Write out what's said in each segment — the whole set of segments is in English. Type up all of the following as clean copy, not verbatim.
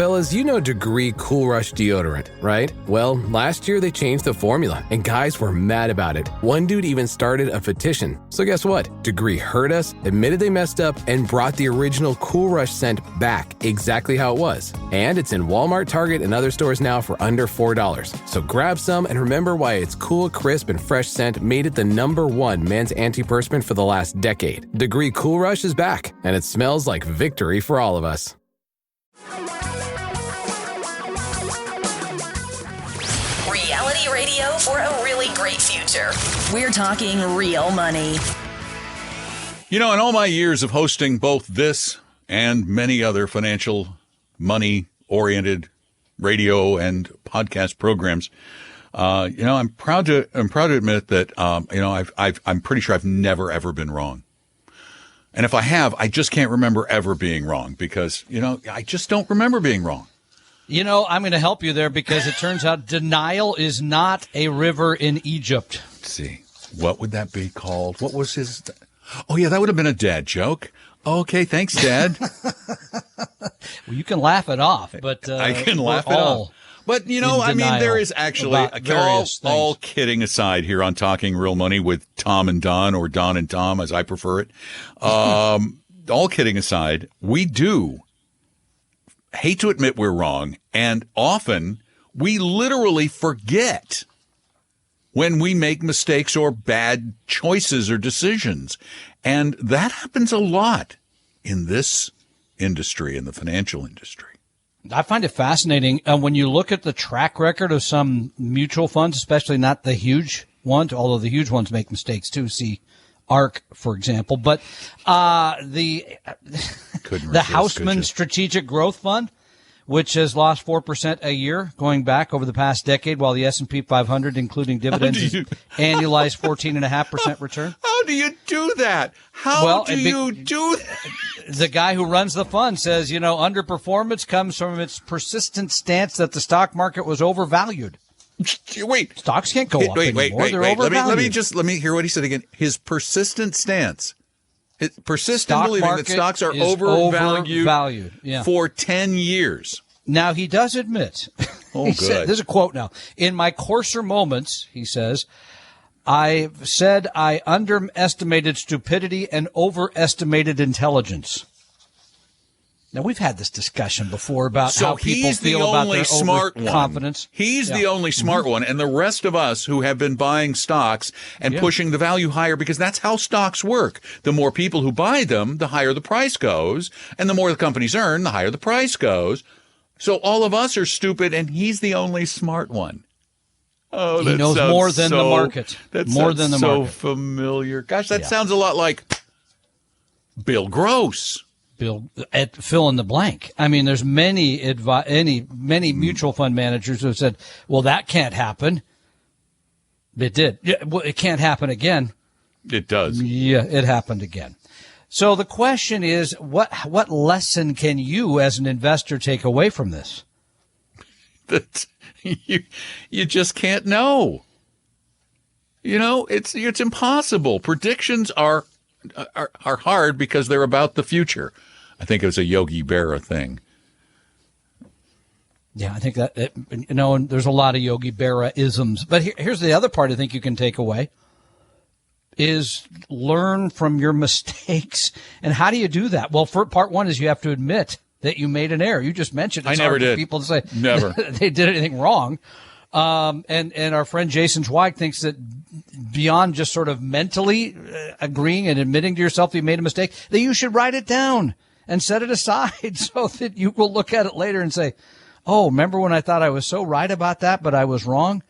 Fellas, you know Degree Cool Rush deodorant, right? Well, last year they changed the formula, and guys were mad about it. One dude even started a petition. So guess what? Degree heard us, admitted they messed up, and brought the original Cool Rush scent back exactly how it was. And it's in Walmart, Target, and other stores now for under $4. So grab some and remember why its cool, crisp, and fresh scent made it the #1 men's antiperspirant for the last decade. Degree Cool Rush is back, and it smells like victory for all of us. Reality radio for a really great future. We're talking real money. You know, in all my years of hosting both this and many other financial, money-oriented radio and podcast programs, I'm proud to admit that I'm pretty sure I've never ever been wrong. And if I have, I just can't remember ever being wrong because, I just don't remember being wrong. I'm going to help you there because it turns out denial is not a river in Egypt. Let's see, what would that be called? What was his? Oh, yeah, that would have been a dad joke. Okay, thanks, Dad. Well, you can laugh it off, but I can laugh it off. But, there is actually, all kidding aside here on Talking Real Money with Tom and Don, or Don and Tom, as I prefer it. All kidding aside, we do hate to admit we're wrong, and often we literally forget when we make mistakes or bad choices or decisions. And that happens a lot in this industry, in the financial industry. I find it fascinating when you look at the track record of some mutual funds, especially not the huge ones, although the huge ones make mistakes too. See ARC, for example. But the Houseman Strategic Growth Fund, which has lost 4% a year going back over the past decade, while the S&P 500, including dividends, is annualized 14.5% return. How do you do that? How do you do that? The guy who runs the fund says, underperformance comes from its persistent stance that the stock market was overvalued. Wait. Stocks can't go up anymore. They're overvalued. Let me hear what he said again. His persistent stance. Persistent believing that stocks are overvalued for 10 years. Now, he does admit, good. There's a quote now. In my coarser moments, he says, I've said I underestimated stupidity and overestimated intelligence. Now, we've had this discussion before about how people feel about their overconfidence. He's the only smart one, and the rest of us who have been buying stocks and pushing the value higher, because that's how stocks work. The more people who buy them, the higher the price goes, and the more the companies earn, the higher the price goes. So all of us are stupid, and he's the only smart one. Oh, he knows more than the market. More than the market. So familiar. Gosh, that sounds a lot like Bill Gross. Fill in the blank. I mean, there's many mutual fund managers who have said, well, that can't happen. It did. Yeah, well, it can't happen again. It does. Yeah, it happened again. So the question is, what lesson can you as an investor take away from this? That you just can't know. It's impossible. Predictions are hard because they're about the future. I think it was a Yogi Berra thing. Yeah, I think that, and there's a lot of Yogi Berra isms. But here's the other part I think you can take away is learn from your mistakes. And how do you do that? Well, part one is you have to admit that you made an error. You just mentioned it's I never hard did. For people to say never they did anything wrong. And our friend Jason Zweig thinks that beyond just sort of mentally agreeing and admitting to yourself that you made a mistake, that you should write it down and set it aside so that you will look at it later and say, oh, remember when I thought I was so right about that, but I was wrong?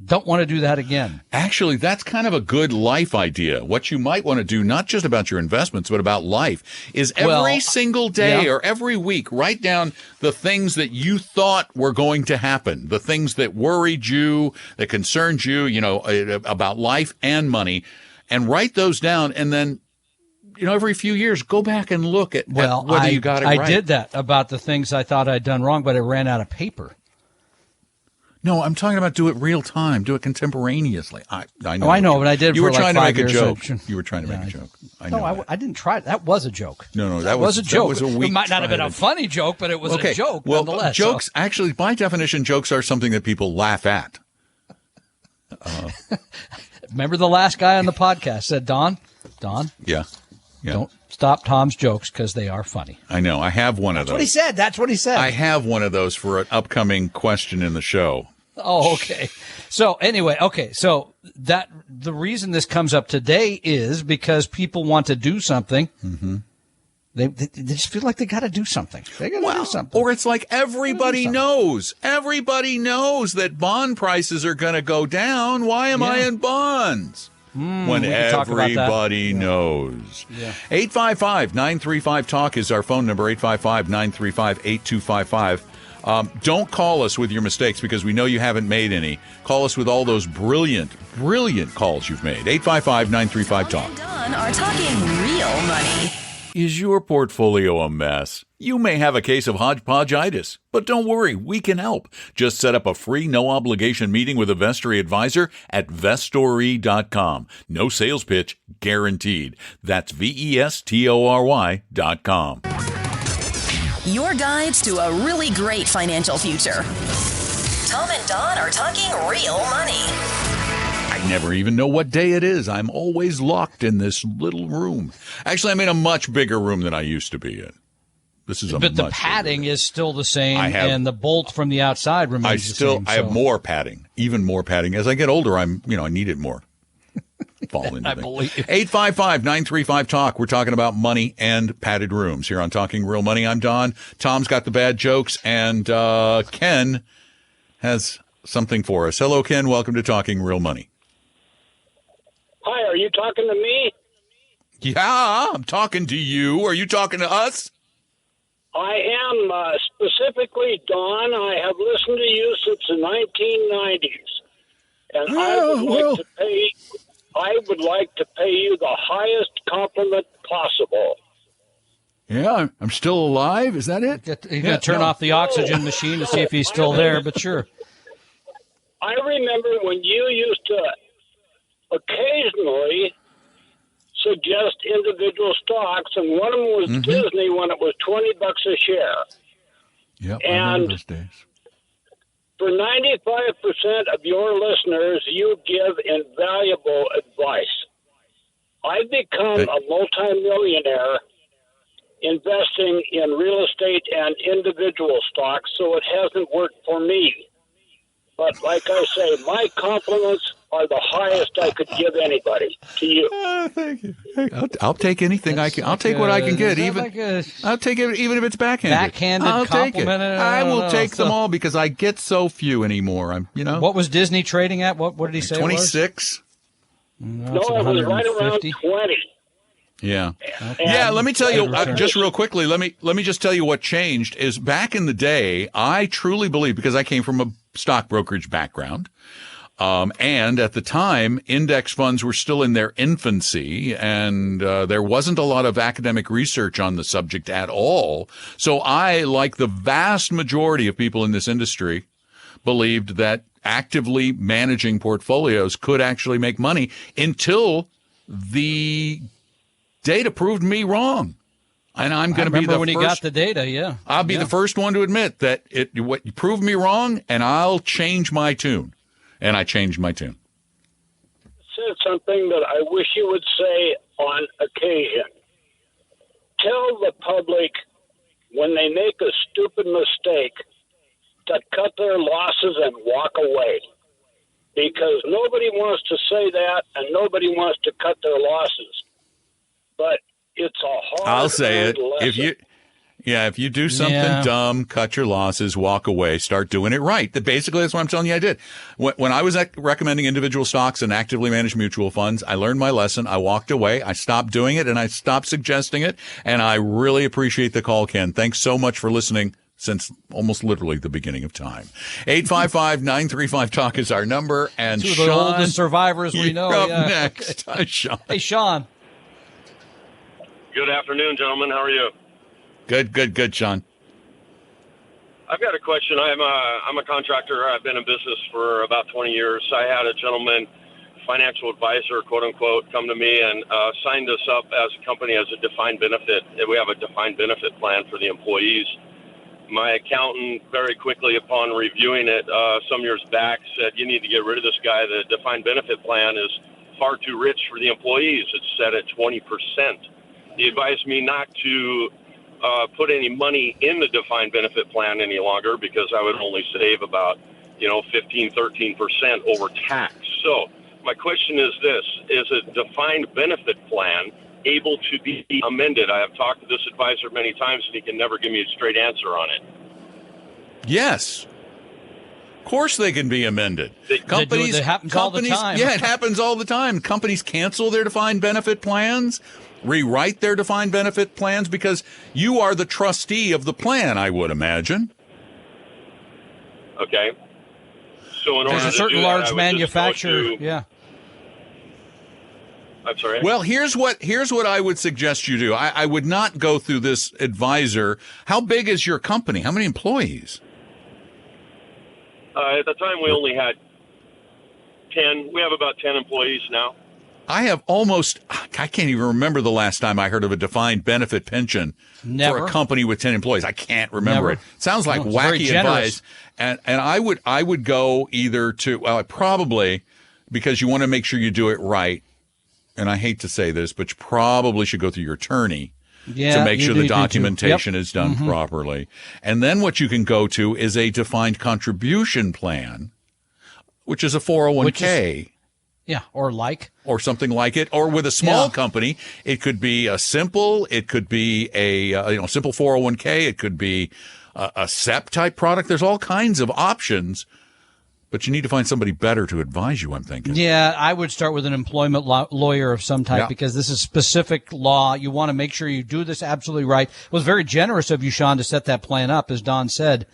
Don't want to do that again. Actually, that's kind of a good life idea. What you might want to do, not just about your investments, but about life, is every single day or every week, write down the things that you thought were going to happen, the things that worried you, that concerned you, about life and money, and write those down. And then, every few years, go back and look at whether you got it right. I did that about the things I thought I'd done wrong, but I ran out of paper. No, I'm talking about do it real time, do it contemporaneously. I know. Oh, I know, but I did. You for were like trying to 5 make a years. joke. You were trying to make a joke. I know. No, I didn't try. That was a joke. No, that was a joke. That was a weak it might not have been a funny joke, but it was a joke nonetheless. Jokes, actually, by definition, jokes are something that people laugh at. Remember the last guy on the podcast said, Don? Yeah. Don't stop Tom's jokes because they are funny. I know. I have one of those. That's what he said. I have one of those for an upcoming question in the show. Oh, okay. So anyway, so that the reason this comes up today is because people want to do something. Mm-hmm. They just feel like they got to do something. They got to do something. Or it's like everybody knows. Everybody knows that bond prices are going to go down. Why am I in bonds? When everybody knows. Yeah. 855-935-TALK is our phone number, 855-935-8255. Don't call us with your mistakes because we know you haven't made any. Call us with all those brilliant calls you've made. 855-935-TALK. Tom and Don are talking real money. Is your portfolio a mess? You may have a case of hodgepodgeitis, but don't worry, we can help. Just set up a free, no-obligation meeting with a Vestory advisor at Vestory.com. No sales pitch, guaranteed. That's Vestory.com. Your guides to a really great financial future. Tom and Don are talking real money. I never even know what day it is. I'm always locked in this little room. Actually, I'm in a much bigger room than I used to be in. But the padding is still the same, and the bolt from the outside remains the same. I have more padding, even more padding. As I get older, I need it more. Fall into I believe you. 855-935-TALK. We're talking about money and padded rooms here on Talking Real Money. I'm Don. Tom's got the bad jokes, and Ken has something for us. Hello, Ken. Welcome to Talking Real Money. Hi, are you talking to me? Yeah, I'm talking to you. Are you talking to us? I am, specifically, Don. I have listened to you since the 1990s, and I would like to pay you the highest compliment possible. Yeah, I'm still alive. Is that it? You got to turn off the oxygen machine to see if he's still there, but sure. I remember when you used to occasionally suggest individual stocks, and one of them was Disney when it was $20 a share. Yep, and I remember those days. For 95% of your listeners, you give invaluable advice. I've become a multimillionaire investing in real estate and individual stocks, so it hasn't worked for me. But like I say, my compliments are the highest I could give anybody to you. Thank you. I'll take anything I can. I'll take what I can get. I'll take it, even if it's backhanded. Backhanded compliment. I will take them all because I get so few anymore. What was Disney trading at? What did he say? 26. No, it was right around 20. Yeah. Let me tell you, just real quickly, let me just tell you what changed is back in the day, I truly believe, because I came from a stock brokerage background, and at the time, index funds were still in their infancy, and there wasn't a lot of academic research on the subject at all. So I, like the vast majority of people in this industry, believed that actively managing portfolios could actually make money until the data proved me wrong. And I'm going to be the first. When he got the data, yeah. I'll be the first one to admit that you proved me wrong, and I'll change my tune. And I changed my tune. Said something that I wish you would say on occasion. Tell the public when they make a stupid mistake to cut their losses and walk away. Because nobody wants to say that, and nobody wants to cut their losses. But it's a hard I'll say it. Lesson. If you do something dumb, cut your losses, walk away, start doing it right. Basically, that's what I'm telling you I did. When I was recommending individual stocks and actively managed mutual funds, I learned my lesson. I walked away. I stopped doing it, and I stopped suggesting it. And I really appreciate the call, Ken. Thanks so much for listening since almost literally the beginning of time. 855-935-TALK is our number. And Two of Sean, the oldest survivors we know. Up next. Hi, Sean. Hey, Sean. Good afternoon, gentlemen. How are you? Good, Sean. I've got a question. I'm a contractor. I've been in business for about 20 years. I had a gentleman, financial advisor, quote unquote, come to me and signed us up as a company as a defined benefit. We have a defined benefit plan for the employees. My accountant very quickly upon reviewing it some years back said, you need to get rid of this guy. The defined benefit plan is far too rich for the employees. It's set at 20%. He advised me not to put any money in the defined benefit plan any longer because I would only save about, 15, 13% over tax. So my question is this, is a defined benefit plan able to be amended? I have talked to this advisor many times and he can never give me a straight answer on it. Yes. Of course they can be amended. Companies, it happens all the time. Yeah, it happens all the time. Companies cancel their defined benefit plans, rewrite their defined benefit plans because you are the trustee of the plan, I would imagine. Okay. So in order there's a certain large manufacturer, yeah. I'm sorry. Well, here's what I would suggest you do. I would not go through this advisor. How big is your company? How many employees? At the time, we only had 10. We have about 10 employees now. I can't even remember the last time I heard of a defined benefit pension for a company with 10 employees. I can't remember it. Sounds like wacky advice. And I would go either to, probably, because you want to make sure you do it right. And I hate to say this, but you probably should go through your attorney to make sure the documentation is done properly. And then what you can go to is a defined contribution plan, which is a 401k. Or something like it. Or with a small company, it could be a simple, it could be a simple 401k, it could be a SEP type product. There's all kinds of options. But you need to find somebody better to advise you, I'm thinking. Yeah, I would start with an employment lawyer of some type because this is specific law. You want to make sure you do this absolutely right. It was very generous of you, Sean, to set that plan up. As Don said,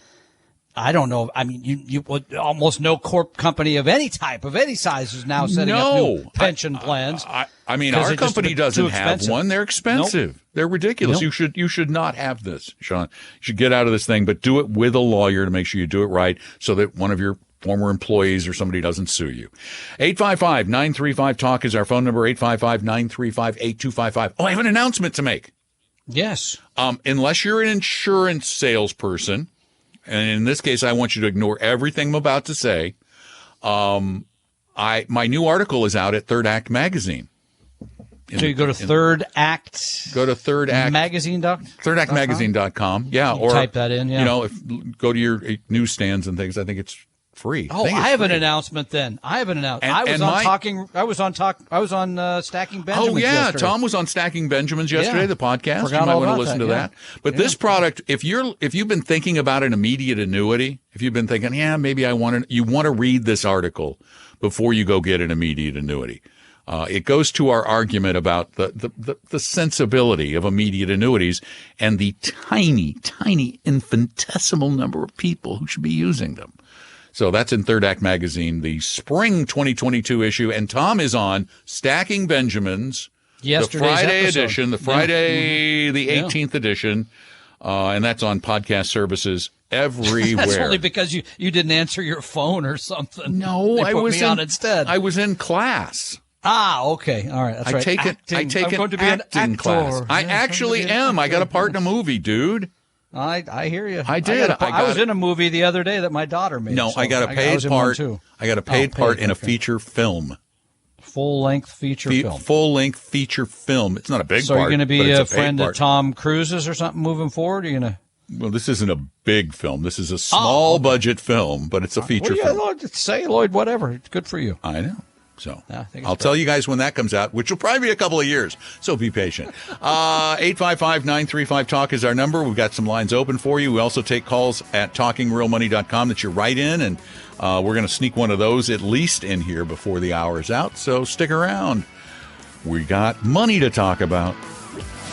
I don't know. I mean, you almost no corp company of any type, of any size is now setting up new pension plans. I mean, our company doesn't have one. They're expensive. Nope. They're ridiculous. Nope. You should not have this, Sean. You should get out of this thing, but do it with a lawyer to make sure you do it right so that one of your former employees or somebody doesn't sue you. 855-935-TALK is our phone number, 855-935-8255. Oh, I have an announcement to make. Yes. Unless you're an insurance salesperson, and in this case, I want you to ignore everything I'm about to say. My new article is out at Third Act Magazine. So you go to Third Act. Go to Third Act Magazine. ThirdActMagazine.com. Yeah. Or type that in. Yeah. Go to your newsstands and things. I think it's free. Oh, I have an announcement then. I was on Stacking Benjamins yesterday. Tom was on Stacking Benjamins yesterday, the podcast. You might want to listen to that. But this product, if you've been thinking about an immediate annuity, if you've been thinking, maybe you want to read this article before you go get an immediate annuity. It goes to our argument about the sensibility of immediate annuities and the tiny, tiny infinitesimal number of people who should be using them. So that's in Third Act Magazine, the spring 2022 issue. And Tom is on Stacking Benjamins, the Friday edition, the 18th edition. And that's on podcast services everywhere. That's only because you didn't answer your phone or something. No, I was on instead. I was in class. Okay. All right. That's right. I take an acting class. I actually am. I got a part in a movie, dude. I hear you. I did. I was in a movie the other day that my daughter made. No, I got a paid part. I got a paid part in a feature film. Full-length feature film. Full-length feature film. It's not a big part. So you're going to be a friend of Tom Cruise's or something moving forward? Are you going to? Well, this isn't a big film. This is a small budget film, but it's a feature film. Lloyd, say, Lloyd, whatever. It's good for you. I know. So I'll tell you guys when that comes out, which will probably be a couple of years. So be patient. 855-935-TALK is our number. We've got some lines open for you. We also take calls at talkingrealmoney.com that you write in, and we're going to sneak one of those at least in here before the hour is out. So stick around. We got money to talk about.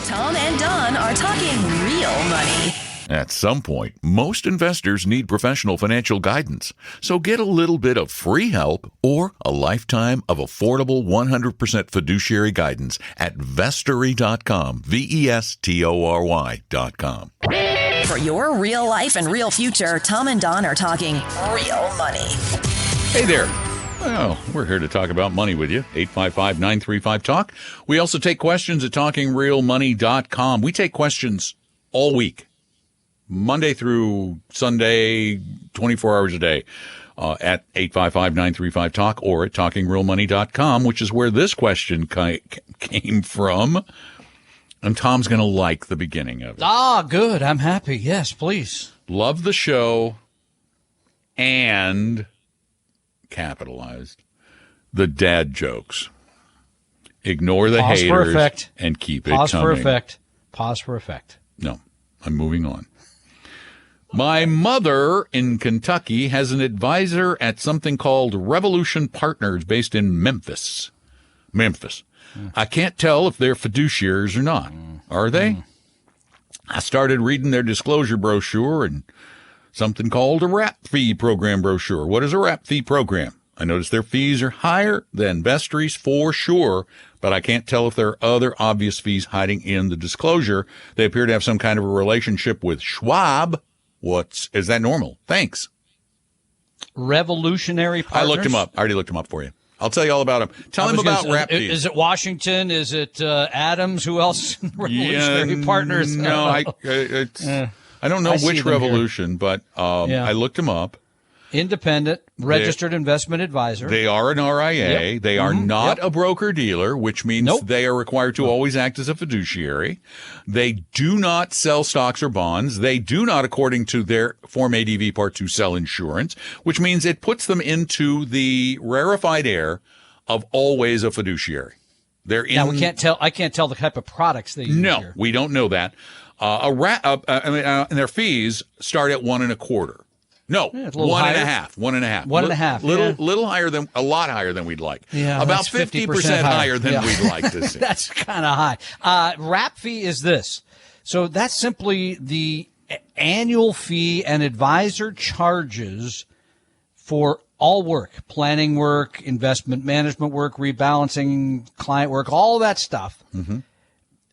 Tom and Don are talking real money. At some point, most investors need professional financial guidance. So get a little bit of free help or a lifetime of affordable 100% fiduciary guidance at Vestory.com, Vestory.com. For your real life and real future, Tom and Don are talking real money. Hey there. Well, we're here to talk about money with you. 855-935-TALK. We also take questions at TalkingRealMoney.com. We take questions all week, Monday through Sunday, 24 hours a day, at 855-935-TALK or at TalkingRealMoney.com, which is where this question came from. And Tom's going to like the beginning of it. Ah, good. I'm happy. Yes, please. Love the show and capitalized the dad jokes. Ignore the Pause haters for effect. And keep it Pause coming. for effect. Pause for effect. No, I'm moving on. My mother in Kentucky has an advisor at something called Revolution Partners based in Memphis. I can't tell if they're fiduciaries or not. Are they? I started reading their disclosure brochure and something called a wrap fee program brochure. What is a wrap fee program? I noticed their fees are higher than Vestry's for sure, but I can't tell if there are other obvious fees hiding in the disclosure. They appear to have some kind of a relationship with Schwab. Is that normal? Thanks. Revolutionary Partners? I looked him up. I already looked him up for you. I'll tell you all about him. Tell him about wrap fees. Is it Washington? Is it Adams? Who else? Revolutionary Partners? No, I don't know which revolution, but I looked him up. Independent, registered investment advisor. They are an RIA. Yep. They are not a broker-dealer, which means they are required to always act as a fiduciary. They do not sell stocks or bonds. They do not, according to their Form ADV Part 2, sell insurance, which means it puts them into the rarefied air of always a fiduciary. Now, we can't tell. I can't tell the type of products they use. No, here. we don't know that. And their fees start at 1.25%. No, 1.5. 1.5. 1.5. Little higher than, a lot higher than we'd like. Yeah, about 50% higher than we'd like to see. That's kind of high. Wrap fee is this. So that's simply the annual fee an advisor charges for all work, planning work, investment management work, rebalancing, client work, all that stuff. Mm-hmm.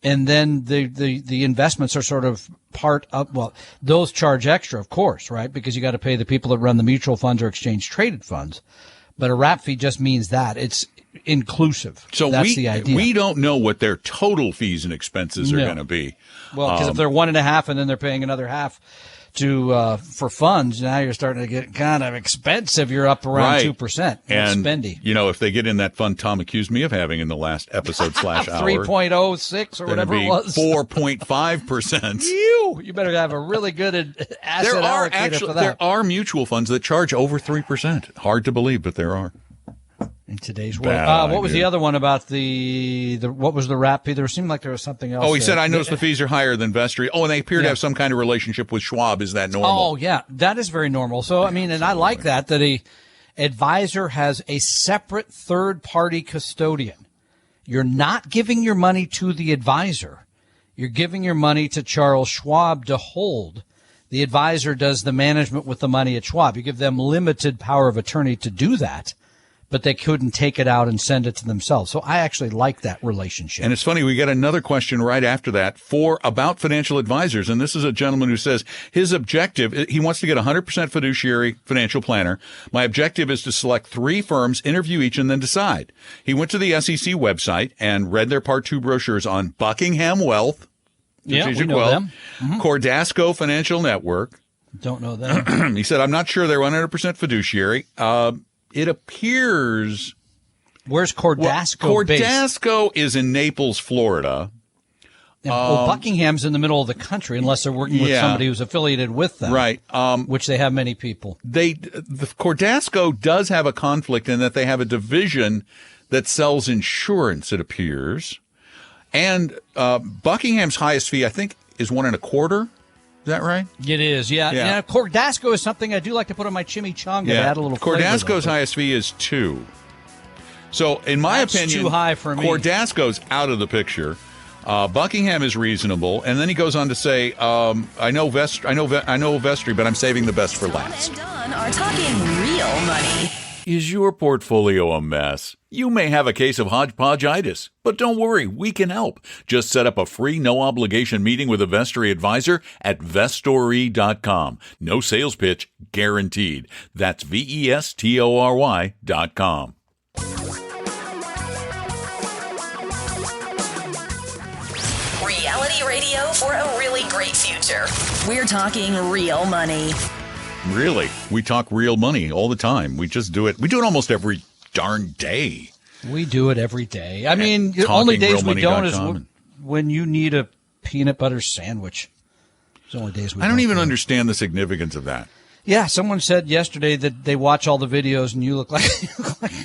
And then the investments are sort of part of, well, those charge extra, of course, right? Because you got to pay the people that run the mutual funds or exchange traded funds. But a wrap fee just means that it's inclusive. So that's the idea. We don't know what their total fees and expenses are going to be. Well, because if they're 1.5 and then they're paying another half to for funds, now you're starting to get kind of expensive. You're up around 2%. And spendy. You know, if they get in that fund Tom accused me of having in the last episode / hour, 3.06 or whatever it was, 4.5%. You better have a really good asset allocator for that. There are mutual funds that charge over 3%. Hard to believe, but there are. In today's world. What was the other one about what was the wrap fee? There seemed like there was something else. Oh, he said, I noticed the fees are higher than Vestry. Oh, and they appear to have some kind of relationship with Schwab. Is that normal? Oh, yeah. That is very normal. So, I mean, and I like that a advisor has a separate third-party custodian. You're not giving your money to the advisor. You're giving your money to Charles Schwab to hold. The advisor does the management with the money at Schwab. You give them limited power of attorney to do that, but they couldn't take it out and send it to themselves. So I actually like that relationship. And it's funny, we get another question right after that about financial advisors. And this is a gentleman who says his objective, he wants to get 100% fiduciary financial planner. My objective is to select 3 firms, interview each, and then decide. He went to the SEC website and read their Part 2 brochures on Buckingham Wealth, Strategic Wealth, them. Mm-hmm. Cordasco Financial Network. Don't know them. He said, I'm not sure they're 100% fiduciary. It appears. Where's Cordasco based? Cordasco is in Naples, Florida. Buckingham's in the middle of the country, unless they're working with somebody who's affiliated with them. Right. Which they have many people. The Cordasco does have a conflict in that they have a division that sells insurance, it appears. And Buckingham's highest fee, I think, is 1.25%. Is that right? It is, yeah. Yeah. Cordasco is something I do like to put on my chimichanga to add a little flavor. Cordasco's highest fee is 2%. So, in my opinion, too high for me. Cordasco's out of the picture. Buckingham is reasonable, and then he goes on to say, "I know Vestry, but I'm saving the best for last." Tom and Don are talking real money. Is your portfolio a mess? You may have a case of hodgepodgeitis, but don't worry, we can help. Just set up a free, no-obligation meeting with a Vestory advisor at Vestory.com. No sales pitch, guaranteed. That's Vestory.com. Reality radio for a really great future. We're talking real money. Really? We talk real money all the time. We just do it. We do it almost every darn day. We do it every day. I mean, the only days we don't is when you need a peanut butter sandwich. It's the only days we don't. I don't even understand the significance of that. Yeah, someone said yesterday that they watch all the videos and you look like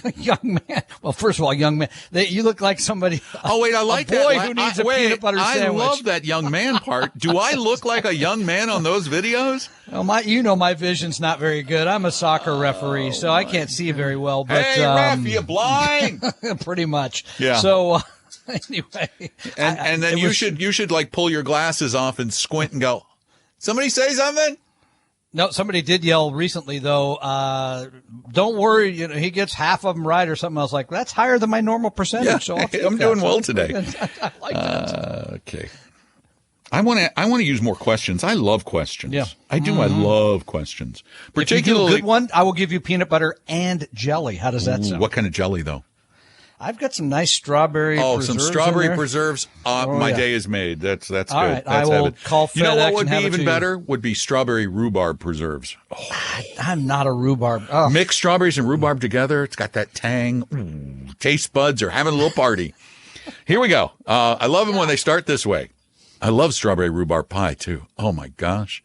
a young man. Well, first of all, young man. You look like somebody. Oh, wait, I like that. A boy who needs a peanut butter sandwich. I love that young man part. Do I look like a young man on those videos? Well, my vision's not very good. I'm a soccer referee, so I can't see very well. But, hey, ref, you blind? Pretty much. Yeah. So anyway, and then you should like pull your glasses off and squint and go, somebody say something? No, somebody did yell recently, though, don't worry, he gets half of them right or something. I was like, that's higher than my normal percentage. Yeah, so I'm doing well today. I like that. Okay. I want to use more questions. I love questions. Yeah. I do. Mm-hmm. I love questions. Particularly, if you do a good one, I will give you peanut butter and jelly. How does that sound? What kind of jelly, though? I've got some nice strawberry preserves. Oh, some strawberry preserves. My day is made. That's good. All right, I will call FedEx. You know what would be even better? Would be strawberry rhubarb preserves. Oh. I'm not a rhubarb. Oh. Mix strawberries and rhubarb together. It's got that tang. Ooh, taste buds are having a little party. Here we go. I love them when they start this way. I love strawberry rhubarb pie, too. Oh, my gosh.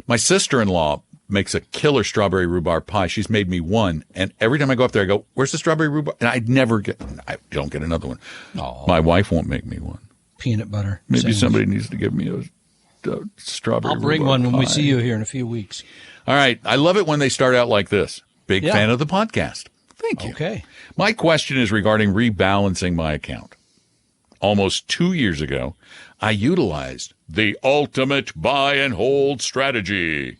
My sister-in-law makes a killer strawberry rhubarb pie. She's made me one. And every time I go up there, I go, where's the strawberry rhubarb? And I don't get another one. Oh. My wife won't make me one. Peanut butter. Maybe somebody needs to give me a strawberry I'll bring one when we see you here in a few weeks. All right. I love it when they start out like this. Big fan of the podcast. Thank you. Okay. My question is regarding rebalancing my account. Almost 2 years ago, I utilized the ultimate buy and hold strategy.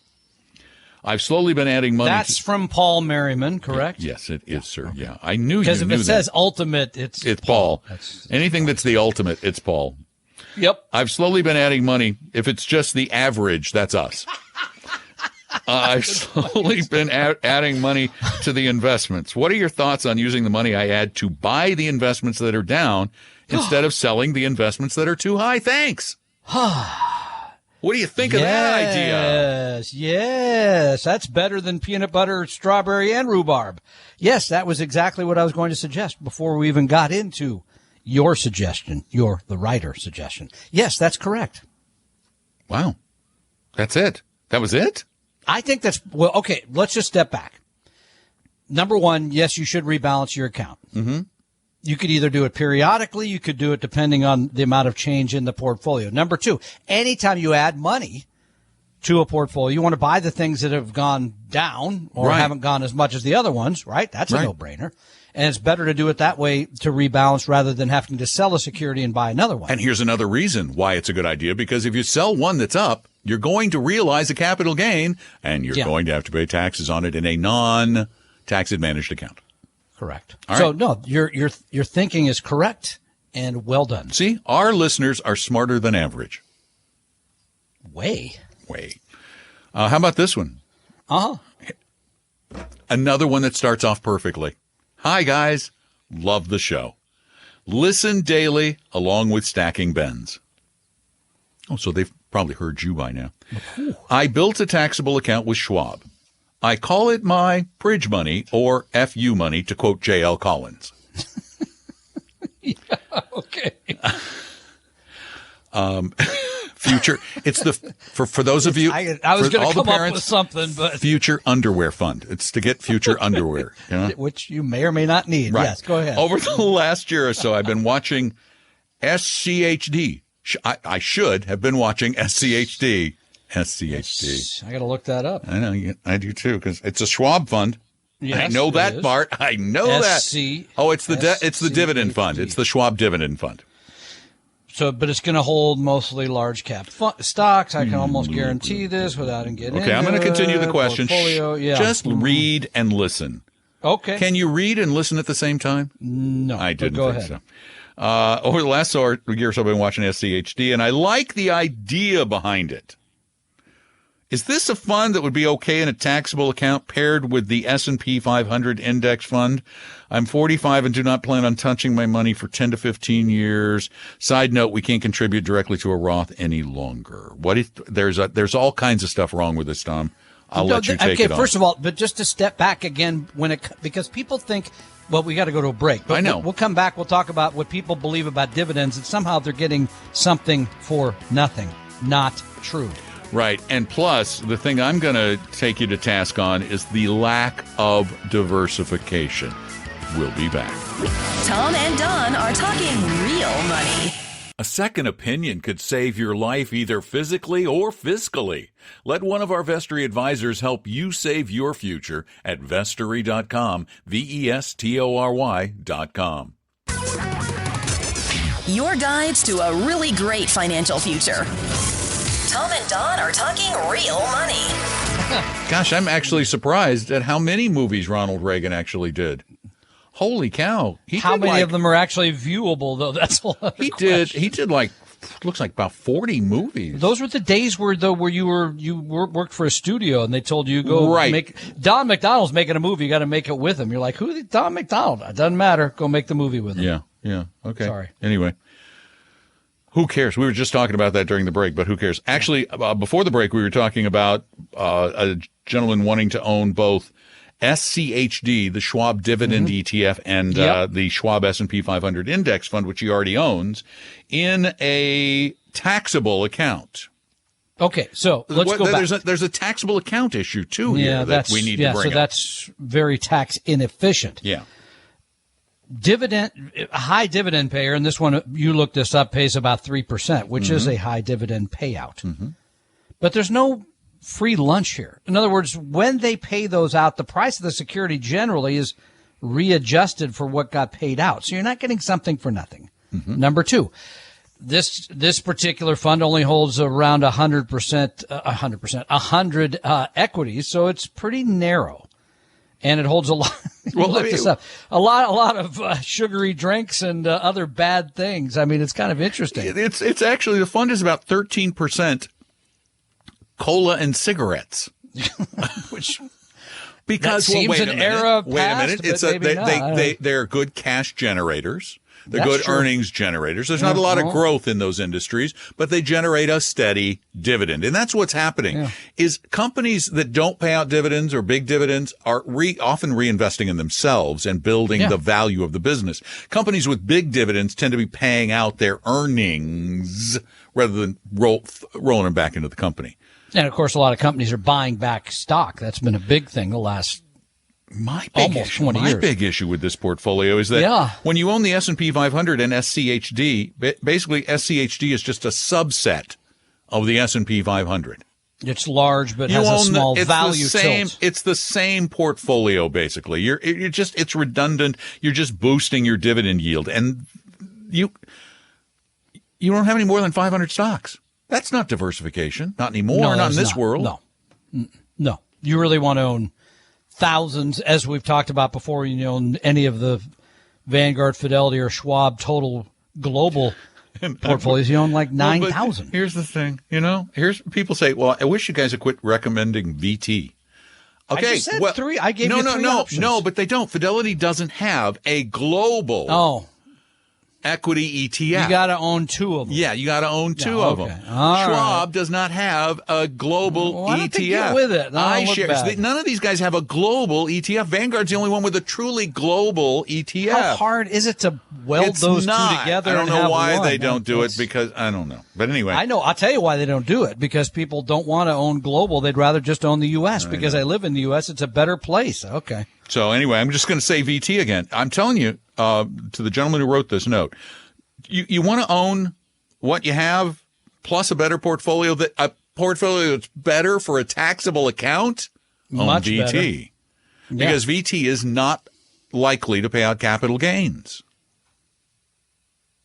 I've slowly been adding money. That's from Paul Merriman, correct? Yes, it is, sir. Okay. Yeah, I knew you knew that. Because if it says ultimate, it's Paul. Anything that's the ultimate, it's Paul. Yep. I've slowly been adding money. If it's just the average, that's us. I've slowly been adding money to the investments. What are your thoughts on using the money I add to buy the investments that are down instead of selling the investments that are too high? Thanks. What do you think of that idea? Yes. That's better than peanut butter, strawberry, and rhubarb. Yes, that was exactly what I was going to suggest before we even got into your suggestion, the writer suggestion. Yes, that's correct. Wow. That's it? That was it? I think well, okay, let's just step back. Number one, yes, you should rebalance your account. Mm-hmm. You could either do it periodically. You could do it depending on the amount of change in the portfolio. Number two, anytime you add money to a portfolio, you want to buy the things that have gone down or haven't gone as much as the other ones, right? That's a no-brainer. And it's better to do it that way to rebalance rather than having to sell a security and buy another one. And here's another reason why it's a good idea, because if you sell one that's up, you're going to realize a capital gain, and you're going to have to pay taxes on it in a non-tax advantaged account. Correct. So no, your thinking is correct and well done. See, our listeners are smarter than average. Way. How about this one? Another one that starts off perfectly. Hi guys, love the show. Listen daily along with stacking Benz. Oh, so they've probably heard you by now. Ooh. I built a taxable account with Schwab. I call it my bridge money or FU money, to quote J.L. Collins. Okay. Future. It's for those of you. I was going to come up with something, but future underwear fund. It's to get future underwear, which you may or may not need. Right. Yes, go ahead. Over the last year or so, I've been watching SCHD. I should have been watching SCHD. SCHD. I got to look that up. I know. I do too, because it's a Schwab fund. Yes, I know that, Bart. I know that. Oh, it's the dividend fund. It's the Schwab dividend fund. So, but it's going to hold mostly large cap stocks. I can almost guarantee this without getting into it. Okay, I'm going to continue the question. Portfolio, Just read and listen. Okay. Can you read and listen at the same time? No. I didn't go think ahead. so. Over the last year or so, I've been watching SCHD, and I like the idea behind it. Is this a fund that would be okay in a taxable account paired with the S&P 500 index fund? I'm 45 and do not plan on touching my money for 10 to 15 years. Side note, we can't contribute directly to a Roth any longer. What if there's all kinds of stuff wrong with this, Tom? I'll let you take it on. Okay, first of all, but just to step back again, because people think, well, we got to go to a break. But I know. We'll come back. We'll talk about what people believe about dividends, and somehow they're getting something for nothing. Not true. Right. And plus, the thing I'm going to take you to task on is the lack of diversification. We'll be back. Tom and Don are talking real money. A second opinion could save your life either physically or fiscally. Let one of our Vestory advisors help you save your future at Vestory.com, Vestory.com. Your guides to a really great financial future. Tom and Don are talking real money. Gosh, I'm actually surprised at how many movies Ronald Reagan actually did. Holy cow. How many of them are actually viewable, though? That's a lot of questions. He did looks like about 40 movies. Those were the days where you worked for a studio and they told you go make Don McDonald's making a movie, you got to make it with him. You're like, who is Don McDonald? It doesn't matter. Go make the movie with him. Yeah. Okay. Sorry. Anyway. Who cares? We were just talking about that during the break, but who cares? Actually, before the break, we were talking about a gentleman wanting to own both SCHD, the Schwab Dividend ETF, and the Schwab S&P 500 Index Fund, which he already owns, in a taxable account. Okay, so let's go back. There's a taxable account issue, too, here that we need to bring up. So that's very tax inefficient. Yeah. A high dividend payer, and this one, you looked this up, pays about 3%, which is a high dividend payout. But there's no free lunch here. In other words, when they pay those out, the price of the security generally is readjusted for what got paid out. So you're not getting something for nothing. Number two, this particular fund only holds around 100 equities, so it's pretty narrow. And it holds a lot. A lot of sugary drinks and other bad things. I mean, it's kind of interesting. It's actually, the fund is about 13% cola and cigarettes, because seems an era past. Wait a minute. They're good cash generators. They're good earnings generators. There's not a lot of growth in those industries, but they generate a steady dividend. And that's what's happening is companies that don't pay out dividends or big dividends are often reinvesting in themselves and building the value of the business. Companies with big dividends tend to be paying out their earnings rather than rolling them back into the company. And, of course, a lot of companies are buying back stock. That's been a big thing the last almost 20 years. My big issue with this portfolio is that when you own the S&P 500 and SCHD, basically SCHD is just a subset of the S&P 500. It's large, but has a small value tilt. It's the same portfolio, basically. It's redundant. You're just boosting your dividend yield. And you don't have any more than 500 stocks. That's not diversification. Not anymore. Not in this world. No. You really want to own thousands, as we've talked about before. You own any of the Vanguard, Fidelity, or Schwab total global portfolios. You own like 9,000. Here's the thing. Here's people say, well, I wish you guys would quit recommending VT. Okay. I just said three. I gave you three options. No, but they don't. Fidelity doesn't have a global equity ETF. You got to own two of them. Yeah, you got to own two of them. Schwab does not have a global ETF. Why don't they get with it? None of these guys have a global ETF. Vanguard's the only one with a truly global ETF. How hard is it to weld those two together? I don't know why they don't do it, because I don't know. But anyway. I know. I'll tell you why they don't do it. Because people don't want to own global. They'd rather just own the U.S. because I live in the U.S. It's a better place. Okay. So anyway, I'm just going to say VT again. I'm telling you, to the gentleman who wrote this note, you want to own what you have plus a better portfolio, a portfolio that's better for a taxable account. Much own VT. Better. Because VT is not likely to pay out capital gains.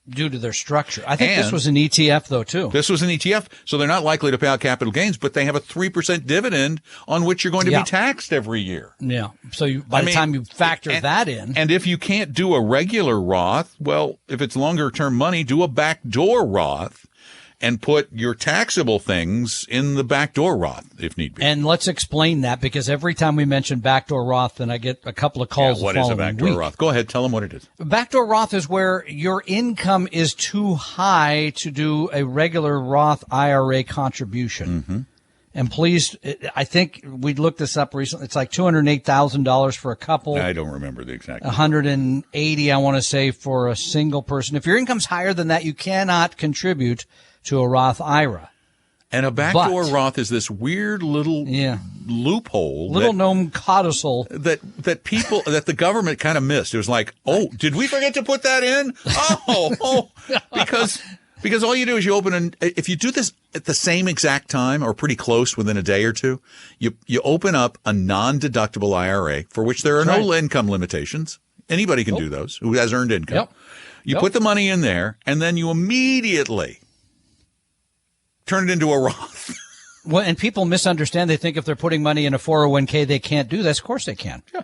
due to their structure. I think this was an ETF, though, too. This was an ETF, so they're not likely to pay out capital gains, but they have a 3% dividend on which you're going to be taxed every year. Yeah. So by the time you factor that in. And if you can't do a regular Roth, well, if it's longer-term money, do a backdoor Roth and put your taxable things in the backdoor Roth, if need be. And let's explain that, because every time we mention backdoor Roth, then I get a couple of calls. What is a backdoor Roth? Go ahead, tell them what it is. Backdoor Roth is where your income is too high to do a regular Roth IRA contribution. Mm-hmm. And please, I think we looked this up recently. It's like $208,000 for a couple. I don't remember the exact number. $180,000, I want to say, for a single person. If your income's higher than that, you cannot contribute to a Roth IRA. And a backdoor Roth is this weird little loophole, little gnome codicil that people that the government kind of missed. It was like, oh, did we forget to put that in? Because all you do is you open if you do this at the same exact time or pretty close within a day or two, you open up a non-deductible IRA for which there are no income limitations. Anybody can do those who has earned income. You put the money in there, and then you immediately turn it into a Roth. Well, and people misunderstand. They think if they're putting money in a 401k, they can't do this. Of course they can. Yeah.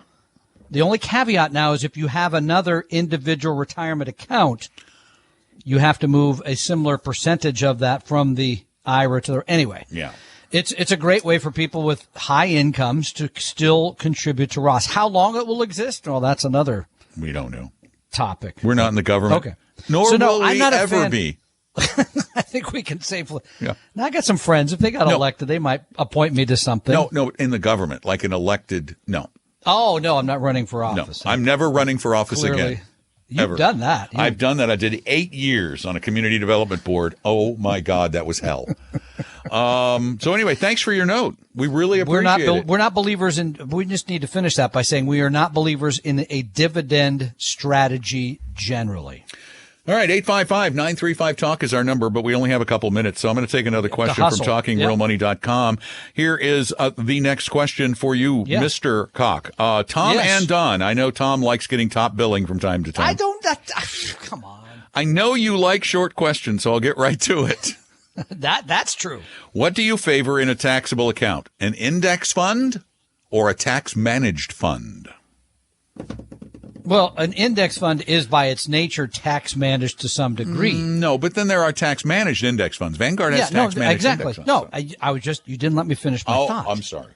The only caveat now is if you have another individual retirement account, you have to move a similar percentage of that from the IRA to the, anyway. Yeah. It's a great way for people with high incomes to still contribute to Roth. How long it will exist? Well, that's another. We don't know. Topic. We're not in the government. Okay. Nor will we ever be. I think we can safely. Yeah. Now, I got some friends. If they got elected, they might appoint me to something. No, in the government, like an elected. No. Oh, no, I'm not running for office. No, I'm never running for office again. You've done that. I've done that. I did 8 years on a community development board. Oh my God, that was hell. So anyway, thanks for your note. We really appreciate it. We're not believers in. We just need to finish that by saying we are not believers in a dividend strategy generally. All right, 855-935-TALK is our number, but we only have a couple minutes, so I'm going to take another question from TalkingRealMoney.com. Here is the next question for you, Mr. Cock. Tom and Don. I know Tom likes getting top billing from time to time. I don't. Come on. I know you like short questions, so I'll get right to it. That's true. What do you favor in a taxable account? An index fund or a tax-managed fund? Well, an index fund is by its nature tax managed to some degree. No, but then there are tax managed index funds. Vanguard has tax managed index funds. No, I was just, you didn't let me finish my thought. I'm sorry.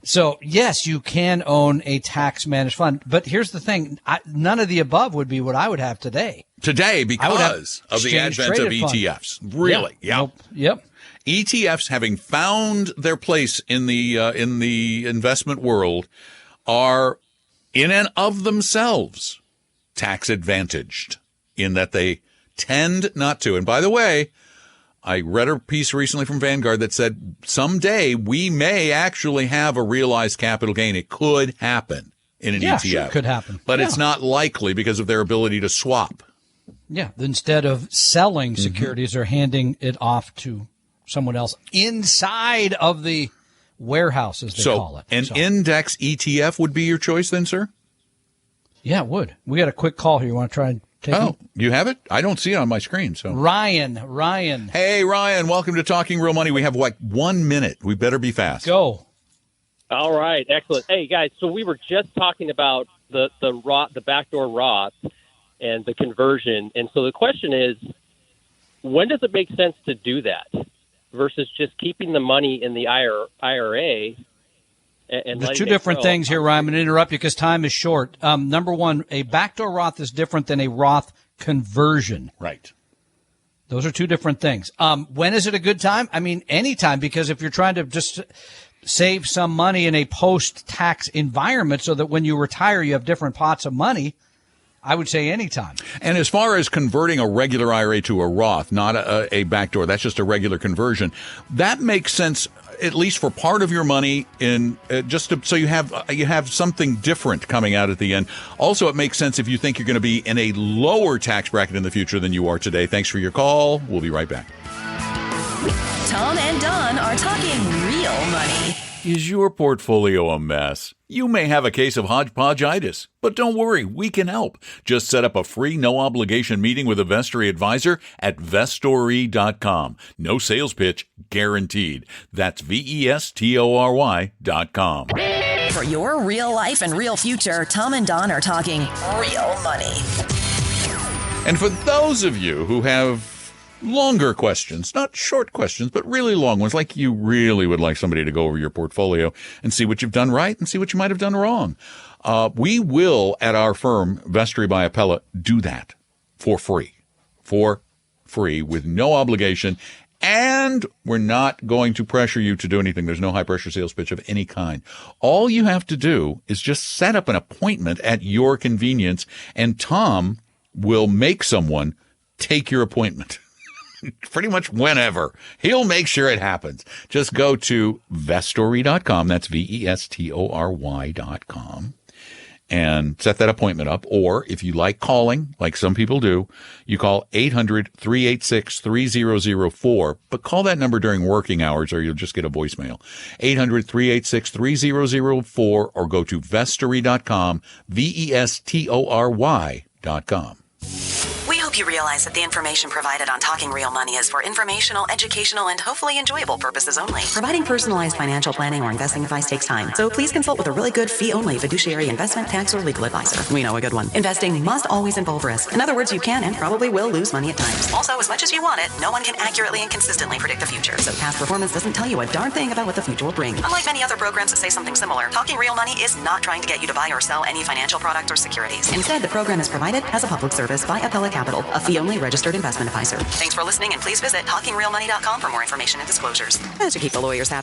So yes, you can own a tax managed fund, but here's the thing. None of the above would be what I would have today. Because of the advent of ETFs. Really? Yeah. Nope. Yep. ETFs, having found their place in the investment world, are in and of themselves tax advantaged in that they tend not to. And by the way, I read a piece recently from Vanguard that said someday we may actually have a realized capital gain. It could happen in an ETF. Sure, it could happen. But it's not likely because of their ability to swap. Yeah. Instead of selling securities or handing it off to someone else inside of the warehouse, as they call it. An index ETF would be your choice then, sir? Yeah, it would. We got a quick call here. You want to try and take it? You have it? I don't see it on my screen. So Ryan. Hey, Ryan, welcome to Talking Real Money. We have 1 minute. We better be fast. Go. All right, excellent. Hey, guys, so we were just talking about the backdoor Roth and the conversion. And so the question is, when does it make sense to do that versus just keeping the money in the IRA? And there's two different things here, Ryan. I'm going to interrupt you because time is short. Number one, a backdoor Roth is different than a Roth conversion. Right. Those are two different things. When is it a good time? I mean, anytime, because if you're trying to just save some money in a post-tax environment so that when you retire, you have different pots of money, I would say anytime. And as far as converting a regular IRA to a Roth, not a backdoor, that's just a regular conversion, that makes sense at least for part of your money in so you have something different coming out at the end. Also, it makes sense if you think you're going to be in a lower tax bracket in the future than you are today. Thanks for your call. We'll be right back. Tom and Don are talking real money. Is your portfolio a mess? You may have a case of hodgepodgeitis, but don't worry, we can help. Just set up a free, no-obligation meeting with a Vestory advisor at Vestory.com. No sales pitch, guaranteed. That's Vestory.com. For your real life and real future, Tom and Don are talking real money. And for those of you who have longer questions, not short questions, but really long ones, like you really would like somebody to go over your portfolio and see what you've done right and see what you might have done wrong. We will, at our firm, Vestory by Appella, do that for free with no obligation. And we're not going to pressure you to do anything. There's no high pressure sales pitch of any kind. All you have to do is just set up an appointment at your convenience, and Tom will make someone take your appointment. Pretty much whenever. He'll make sure it happens. Just go to Vestory.com. That's Vestory.com. And set that appointment up. Or if you like calling, like some people do, you call 800-386-3004. But call that number during working hours or you'll just get a voicemail. 800-386-3004 or go to Vestory.com, Vestory.com. We hope you realize that the information provided on Talking Real Money is for informational, educational, and hopefully enjoyable purposes only. Providing personalized financial planning or investing advice takes time, so please consult with a really good fee-only fiduciary investment, tax, or legal advisor. We know a good one. Investing must always involve risk. In other words, you can and probably will lose money at times. Also, as much as you want it, no one can accurately and consistently predict the future. So past performance doesn't tell you a darn thing about what the future will bring. Unlike many other programs that say something similar, Talking Real Money is not trying to get you to buy or sell any financial product or securities. Instead, the program is provided as a public service by Appella Capital, a fee-only registered investment advisor. Thanks for listening, and please visit TalkingRealMoney.com for more information and disclosures. And to keep the lawyers happy.